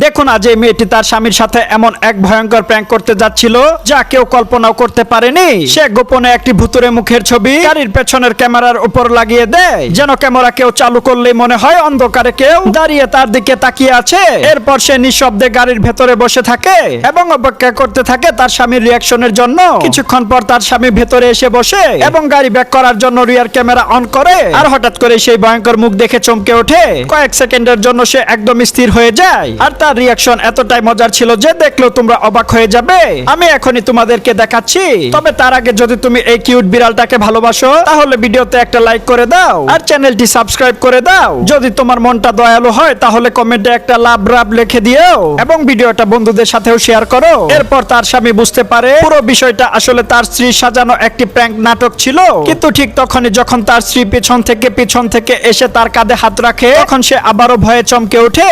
দেখুন আজ এই মেয়েটি তার স্বামীর সাথে এমন এক ভয়ঙ্কর প্র্যাঙ্ক করতে যাচ্ছিল যা কেউ কল্পনাও করতে পারেনি। সে গোপনে একটি ভুতুরে মুখের ছবি গাড়ির পেছনের ক্যামেরার উপর লাগিয়ে দেয়, যেন ক্যামেরা কেউ চালু করলেই মনে হয় অন্ধকারে কেউ দাঁড়িয়ে তার দিকে তাকিয়ে আছে। এরপর সে নিঃশব্দে গাড়ির ভেতরে বসে থাকে এবং অপেক্ষা করতে থাকে তার স্বামীর রিয়াকশনের জন্য। কিছুক্ষণ পর তার স্বামী ভেতরে এসে বসে এবং গাড়ি ব্যাক করার জন্য রিয়ার ক্যামেরা অন করে। আর হঠাৎ করে সেই ভয়ঙ্কর মুখ দেখে চমকে ওঠে। কয়েক সেকেন্ডের জন্য সে একদম স্থির হয়ে যায়, আর তার রিয়াকশন এতটাই মজার ছিল যে দেখলেও তোমরা অবাক হয়ে যাবে। আমি এখনই তোমাদেরকে দেখাচ্ছি। তবে তার আগে যদি তুমি এই কিউট বিড়ালটাকে ভালোবাসো তাহলে ভিডিওতে একটা লাইক করে দাও আর চ্যানেলটি সাবস্ক্রাইব করে দাও। যদি তোমার মনটা দয়ালু হয় তাহলে কমেন্টে একটা লাভ রাব লিখে দিও এবং ভিডিওটা বন্ধুদের সাথেও শেয়ার করো। এরপর তার স্বামী বুঝতে পারে পুরো বিষয়টা আসলে তার স্ত্রী সাজানো একটি প্র্যাঙ্ক নাটক ছিল। কিন্তু ঠিক তখনই যখন তার স্ত্রী পিছন থেকে এসে তার কাঁধে হাত রাখে, তখন সে আবারও ভয়ে চমকে ওঠে।